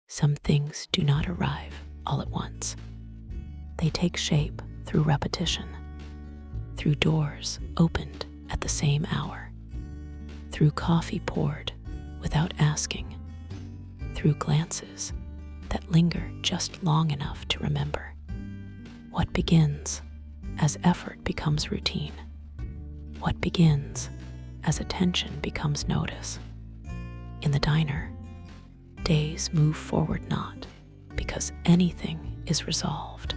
Some things do not arrive all at once. They take shape through repetition, through doors opened at the same hour, through coffee poured without asking, through glances that linger just long enough to remember. What begins as effort becomes routine? What begins as attention becomes notice? In the diner, days move forward not because anything is resolved.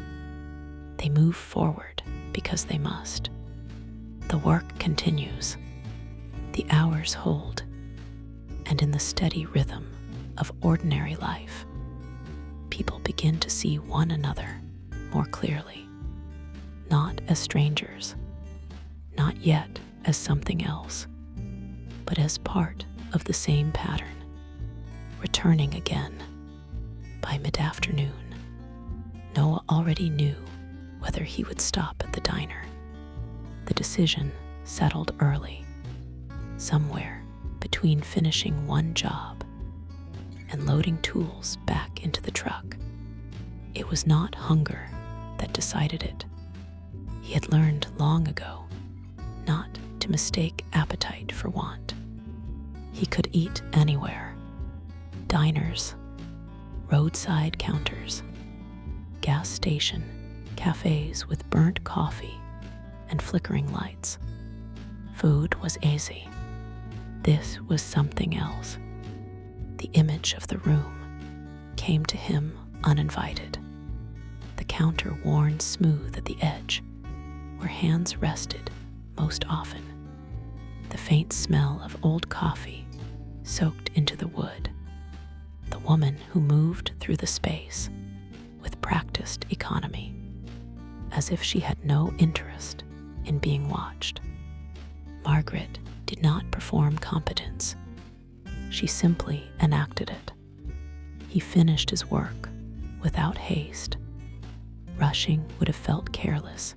They move forward because they must. The work continues, the hours hold, and in the steady rhythm of ordinary life, people begin to see one another more clearly, not as strangers, not yet as something else, but as part of the same pattern, returning again. By mid-afternoon, Noah already knew whether he would stop at the diner. The decision settled early, somewhere between finishing one job and loading tools back into the truck. It was not hunger that decided it. He had learned long ago not to mistake appetite for want. He could eat anywhere: diners, roadside counters, gas station, cafes with burnt coffee and flickering lights. Food was easy. This was something else. The image of the room came to him uninvited. The counter worn smooth at the edge, where hands rested most often. The faint smell of old coffee soaked into the wood. The woman who moved through the space with practiced economy, as if she had no interest in being watched. Margaret did not perform competence. She simply enacted it. He finished his work without haste. Rushing would have felt careless.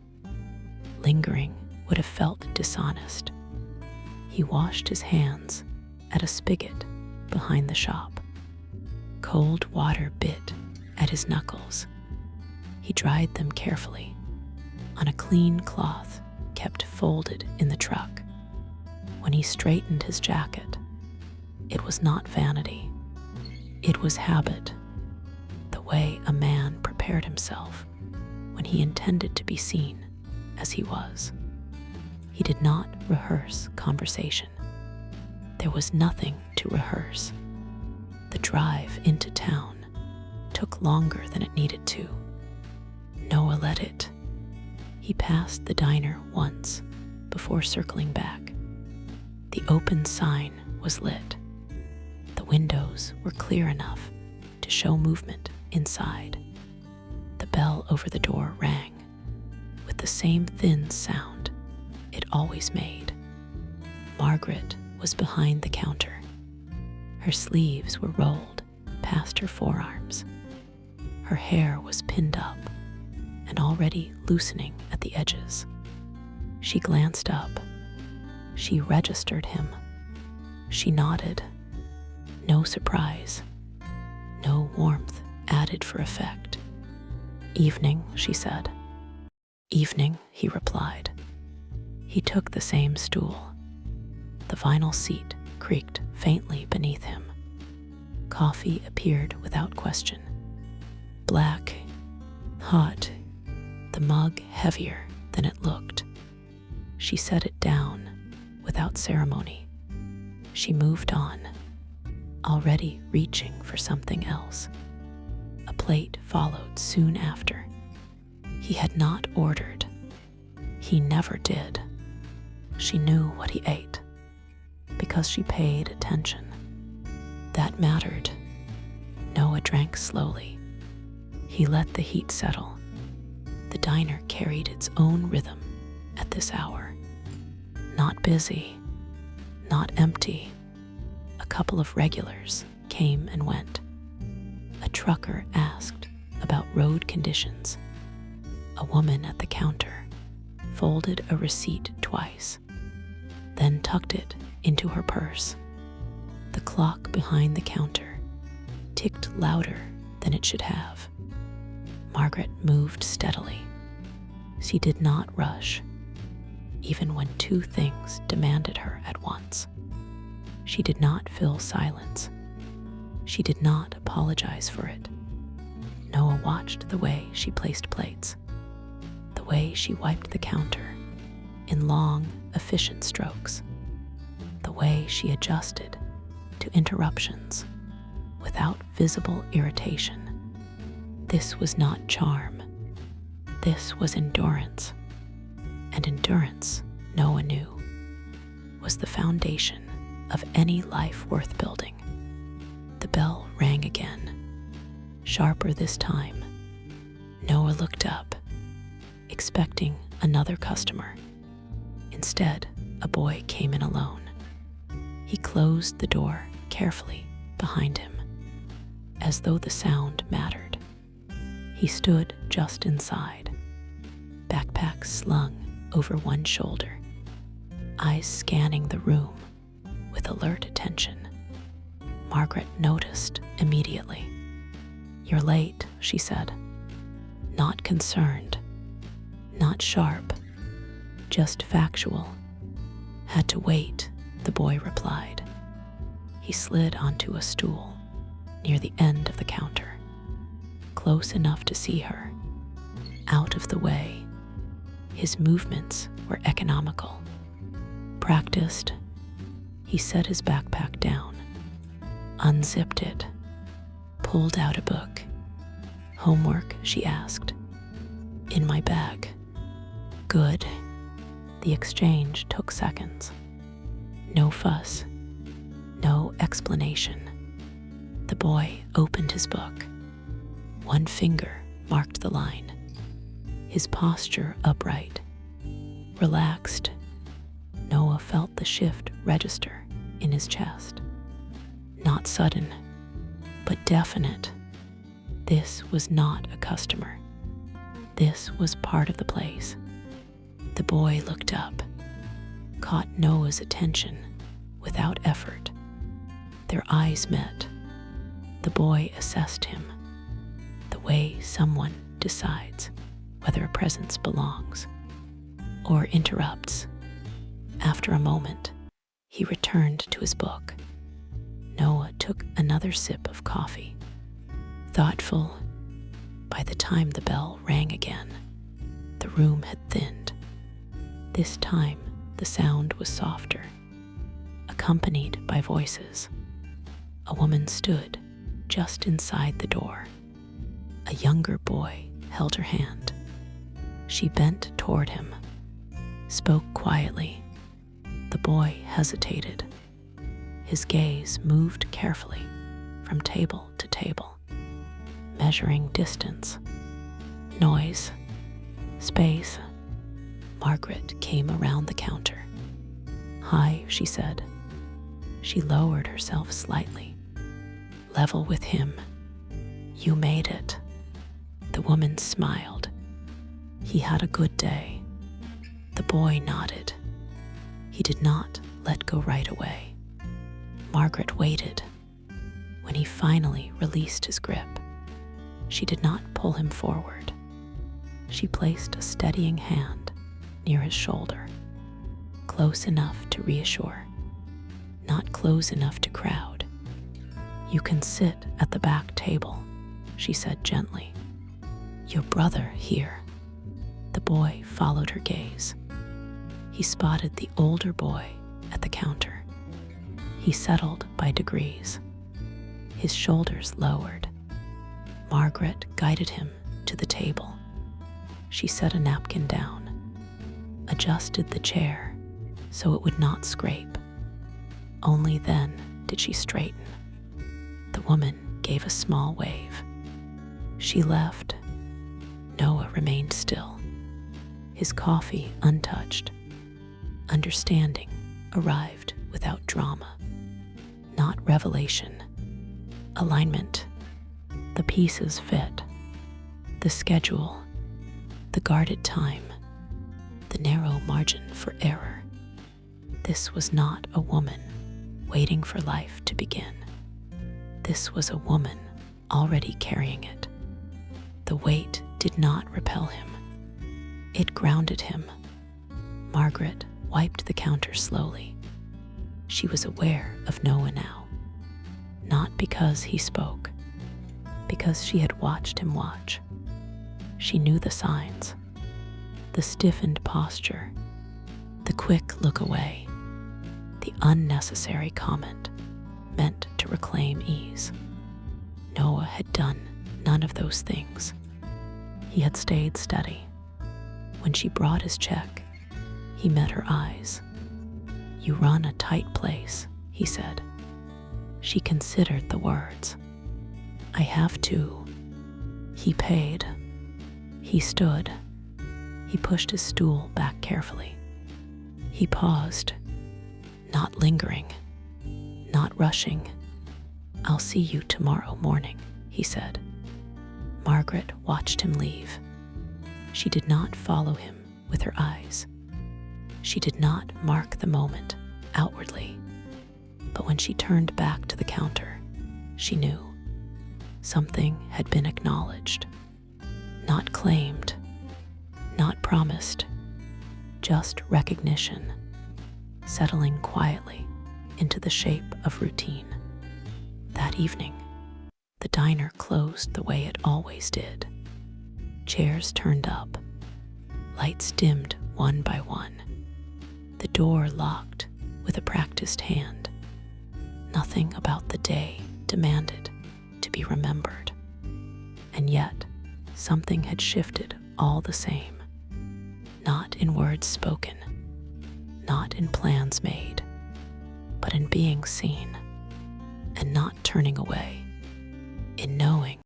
Lingering would have felt dishonest. He washed his hands at a spigot behind the shop. Cold water bit at his knuckles. He dried them carefully on a clean cloth kept folded in the truck. When he straightened his jacket, it was not vanity. It was habit, the way a man prepared himself when he intended to be seen as he was. He did not rehearse conversation. There was nothing to rehearse. The drive into town took longer than it needed to. Noah let it. He passed the diner once before circling back. The open sign was lit. The windows were clear enough to show movement inside. The bell over the door rang with the same thin sound it always made. Margaret was behind the counter. Her sleeves were rolled past her forearms. Her hair was pinned up and already loosening at the edges. She glanced up. She registered him. She nodded. No surprise. No warmth added for effect. "Evening," she said. "Evening," he replied. He took the same stool. The vinyl seat creaked faintly beneath him. Coffee appeared without question. Black, hot, the mug heavier than it looked. She set it down without ceremony. She moved on, already reaching for something else. A plate followed soon after. He had not ordered. He never did. She knew what he ate because she paid attention. That mattered. Noah drank slowly. He let the heat settle. The diner carried its own rhythm at this hour. Not busy, not empty. A couple of regulars came and went. A trucker asked about road conditions. A woman at the counter folded a receipt twice, then tucked it into her purse. The clock behind the counter ticked louder than it should have. Margaret moved steadily. She did not rush, even when two things demanded her at once. She did not fill silence. She did not apologize for it. Noah watched the way she placed plates, the way she wiped the counter in long, efficient strokes, the way she adjusted to interruptions without visible irritation. This was not charm. This was endurance. And endurance, Noah knew, was the foundation of any life worth building. The bell rang again, sharper this time. Noah looked up, expecting another customer. Instead, a boy came in alone. He closed the door carefully behind him, as though the sound mattered. He stood just inside, backpack slung over one shoulder, eyes scanning the room with alert attention. Margaret noticed immediately. "You're late," she said. Not concerned, not sharp, just factual. "Had to wait," the boy replied. He slid onto a stool near the end of the counter, close enough to see her, out of the way. His movements were economical, practiced. He set his backpack down, unzipped it, pulled out a book. "Homework?" she asked. "In my bag." "Good." The exchange took seconds. No fuss, no explanation. The boy opened his book. One finger marked the line. His posture upright, relaxed. Noah felt the shift register in his chest. Not sudden, but definite. This was not a customer. This was part of the place. The boy looked up, caught Noah's attention without effort. Their eyes met. The boy assessed him, the way someone decides whether a presence belongs or interrupts. After a moment, he returned to his book. Noah took another sip of coffee, thoughtful. By the time the bell rang again, the room had thinned. This time, the sound was softer, accompanied by voices. A woman stood just inside the door. A younger boy held her hand. She bent toward him, spoke quietly. The boy hesitated. His gaze moved carefully from table to table, measuring distance, noise, space. Margaret came around the counter. "Hi," she said. She lowered herself slightly, level with him. "You made it." The woman smiled. "He had a good day." The boy nodded. He did not let go right away. Margaret waited. When he finally released his grip, she did not pull him forward. She placed a steadying hand near his shoulder, close enough to reassure, not close enough to crowd. "You can sit at the back table," she said gently. "Your brother here." The boy followed her gaze. He spotted the older boy at the counter. He settled by degrees, his shoulders lowered. Margaret guided him to the table. She set a napkin down, adjusted the chair so it would not scrape. Only then did she straighten. The woman gave a small wave. She left. Noah remained still, his coffee untouched. Understanding arrived without drama, not revelation. Alignment. The pieces fit. The schedule, the guarded time, the narrow margin for error. This was not a woman waiting for life to begin. This was a woman already carrying it. The weight did not repel him. It grounded him. Margaret wiped the counter slowly. She was aware of Noah now, not because he spoke, because she had watched him watch. She knew the signs, the stiffened posture, the quick look away, the unnecessary comment meant to reclaim ease. Noah had done none of those things. He had stayed steady. When she brought his check, he met her eyes. "You run a tight place," he said. She considered the words. "I have to." He paid. He stood. He pushed his stool back carefully. He paused, not lingering, not rushing. "I'll see you tomorrow morning," he said. Margaret watched him leave. She did not follow him with her eyes. She did not mark the moment outwardly. But when she turned back to the counter, she knew something had been acknowledged, not claimed, not promised, just recognition, settling quietly into the shape of routine. That evening, the diner closed the way it always did. Chairs turned up, lights dimmed one by one, the door locked with a practiced hand. Nothing about the day demanded to be remembered. And yet, something had shifted all the same. Not in words spoken, not in plans made, but in being seen and not turning away, in knowing